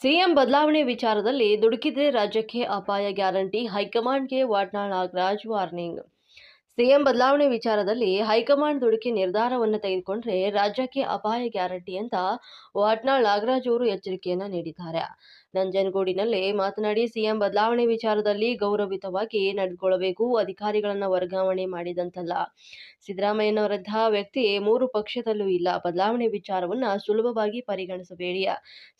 CM ಬದಲಾವಣೆ ವಿಚಾರದಲ್ಲಿ ದುಡುಕಿದ್ರೆ ರಾಜ್ಯಕ್ಕೆ ಅಪಾಯ ಗ್ಯಾರಂಟಿ, ಹೈಕಮಾಂಡ್ಗೆ ವಾಟಾಳ್ ನಾಗರಾಜ್ ವಾರ್ನಿಂಗ್. ಸಿಎಂ ಬದಲಾವಣೆ ವಿಚಾರದಲ್ಲಿ ಹೈಕಮಾಂಡ್ ದುಡುಕಿ ನಿರ್ಧಾರವನ್ನು ತೆಗೆದುಕೊಂಡ್ರೆ ರಾಜ್ಯಕ್ಕೆ ಅಪಾಯ ಗ್ಯಾರಂಟಿ ಅಂತ ವಾಟಾಳ್ ನಾಗರಾಜ್ ಅವರು ಎಚ್ಚರಿಕೆಯನ್ನ ನೀಡಿದ್ದಾರೆ. ನಂಜನಗೂಡಿನಲ್ಲಿ ಮಾತನಾಡಿ, ಸಿಎಂ ಬದಲಾವಣೆ ವಿಚಾರದಲ್ಲಿ ಗೌರವಯುತವಾಗಿ ನಡೆದುಕೊಳ್ಳಬೇಕು, ಅಧಿಕಾರಿಗಳನ್ನ ವರ್ಗಾವಣೆ ಮಾಡಿದಂತಲ್ಲ. ಸಿದ್ದರಾಮಯ್ಯನವರಂತಹ ವ್ಯಕ್ತಿ ಮೂರು ಪಕ್ಷದಲ್ಲೂ ಇಲ್ಲ. ಬದಲಾವಣೆ ವಿಚಾರವನ್ನ ಸುಲಭವಾಗಿ ಪರಿಗಣಿಸಬೇಡಿ.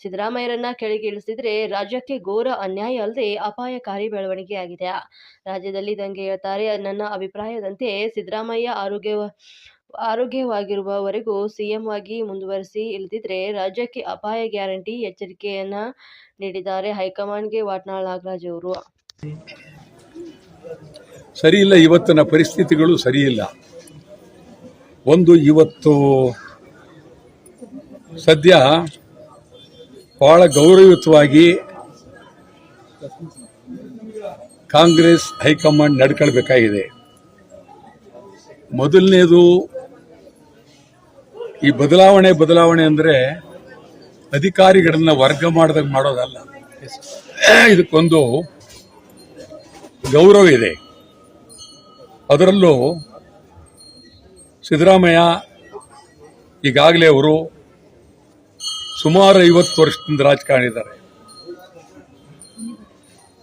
ಸಿದ್ದರಾಮಯ್ಯರನ್ನ ಕೆಳಗಿಳಿಸಿದ್ರೆ ರಾಜ್ಯಕ್ಕೆ ಘೋರ ಅನ್ಯಾಯ ಅಲ್ಲದೆ ಅಪಾಯಕಾರಿ ಬೆಳವಣಿಗೆ ಆಗಿದೆ. ರಾಜ್ಯದಲ್ಲಿ ದಂಗೆ ಏಳ್ತಾರೆ. ನನ್ನ ಅಭಿಪ್ರಾಯದಂತೆ ಸಿದ್ದರಾಮಯ್ಯ ಆರೋಗ್ಯವಾಗಿರುವವರೆಗೂ ಸಿಎಂ ಆಗಿ ಮುಂದುವರಿಸಿ, ಇಲ್ಲದಿದ್ರೆ ರಾಜ್ಯಕ್ಕೆ ಅಪಾಯ ಗ್ಯಾರಂಟಿ ಎಚ್ಚರಿಕೆಯನ್ನ ನೀಡಿದ್ದಾರೆ ಹೈಕಮಾಂಡ್ಗೆ ವಾಟಾಳ್ ನಾಗರಾಜ್ ಅವರು. ಸರಿಯಿಲ್ಲ, ಇವತ್ತಿನ ಪರಿಸ್ಥಿತಿಗಳು ಸರಿಯಿಲ್ಲ. ಒಂದು, ಇವತ್ತು ಸದ್ಯ ಬಹಳ ಗೌರವಯುತವಾಗಿ ಕಾಂಗ್ರೆಸ್ ಹೈಕಮಾಂಡ್ ನಡ್ಕೊಳ್ಬೇಕಾಗಿದೆ. ಮೊದಲನೇದು, ಈ ಬದಲಾವಣೆ ಅಂದರೆ ಅಧಿಕಾರಿಗಳನ್ನ ವರ್ಗ ಮಾಡಿದಾಗ ಮಾಡೋದಲ್ಲ. ಇದಕ್ಕೊಂದು ಗೌರವ ಇದೆ. ಅದರಲ್ಲೂ ಸಿದ್ದರಾಮಯ್ಯ ಈಗಾಗಲೇ ಅವರು ಸುಮಾರು 50 ವರ್ಷದಿಂದ ರಾಜಕಾರಣ ಇದ್ದಾರೆ.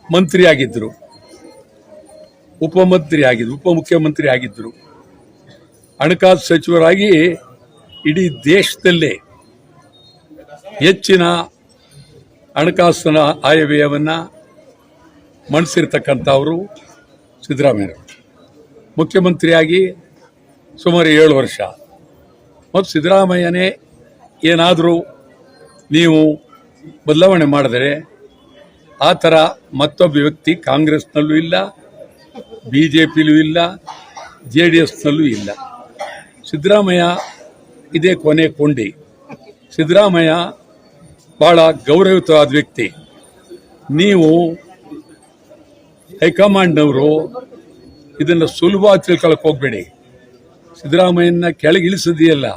ಮಂತ್ರಿ ಆಗಿದ್ದರು, ಉಪಮುಖ್ಯಮಂತ್ರಿ ಆಗಿದ್ದರು, ಹಣಕಾಸು ಸಚಿವರಾಗಿ ಇಡೀ ದೇಶದಲ್ಲೇ ಹೆಚ್ಚಿನ ಹಣಕಾಸಿನ ಆಯವ್ಯಯವನ್ನು ಮಂಡಿಸಿರ್ತಕ್ಕಂಥವರು ಸಿದ್ದರಾಮಯ್ಯ. ಮುಖ್ಯಮಂತ್ರಿಯಾಗಿ ಸುಮಾರು 7 ವರ್ಷ. ಮತ್ತು ಸಿದ್ದರಾಮಯ್ಯನೇ ಏನಾದರೂ ನೀವು ಬದಲಾವಣೆ ಮಾಡಿದರೆ ಆ ಥರ ಮತ್ತೊಬ್ಬ ವ್ಯಕ್ತಿ ಕಾಂಗ್ರೆಸ್ನಲ್ಲೂ ಇಲ್ಲ, BJPಲೂ ಇಲ್ಲ, JDSನಲ್ಲೂ ಇಲ್ಲ. ಸಿದ್ದರಾಮಯ್ಯ ಇದೇ ಕೊನೆ ಕೊಂಡಿ. ಸಿದ್ದರಾಮಯ್ಯ ಬಹಳ ಗೌರವಯುತವಾದ ವ್ಯಕ್ತಿ. ನೀವು ಹೈಕಮಾಂಡ್ನವರು ಇದನ್ನು ಸುಲಭವಾಗಿ ತಿಳ್ಕೊಳ್ಳೋಕೆ ಹೋಗಬೇಡಿ. ಸಿದ್ದರಾಮಯ್ಯನ ಕೆಳಗಿಳಿಸೋದಿಯಲ್ಲ,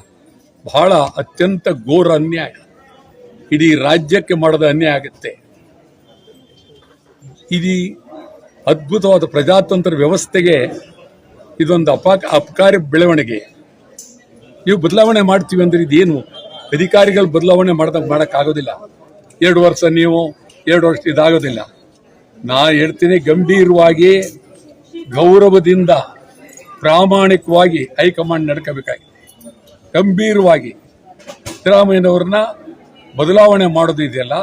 ಬಹಳ ಅತ್ಯಂತ ಘೋರ ಅನ್ಯಾಯ. ಇಡೀ ರಾಜ್ಯಕ್ಕೆ ಮಾಡೋದ ಅನ್ಯಾಯ ಆಗುತ್ತೆ. ಇದು ಅದ್ಭುತವಾದ ಪ್ರಜಾತಂತ್ರ ವ್ಯವಸ್ಥೆಗೆ ಇದೊಂದು ಅಪಕಾರಿ ಬೆಳವಣಿಗೆ. ನೀವು ಬದಲಾವಣೆ ಮಾಡ್ತೀವಿ ಅಂದ್ರೆ ಇದೇನು? ಅಧಿಕಾರಿಗಳು ಬದಲಾವಣೆ ಮಾಡೋಕ್ಕಾಗೋದಿಲ್ಲ. 2 ವರ್ಷ ನೀವು 2 ವರ್ಷ ಇದಾಗೋದಿಲ್ಲ. ನಾ ಹೇಳ್ತೀನಿ, ಗಂಭೀರವಾಗಿ ಗೌರವದಿಂದ ಪ್ರಾಮಾಣಿಕವಾಗಿ ಹೈಕಮಾಂಡ್ ನಡ್ಕೋಬೇಕಾಗಿದೆ. ಗಂಭೀರವಾಗಿ ಸಿದ್ದರಾಮಯ್ಯನವ್ರನ್ನ ಬದಲಾವಣೆ ಮಾಡೋದು ಇದೆಯಲ್ಲ,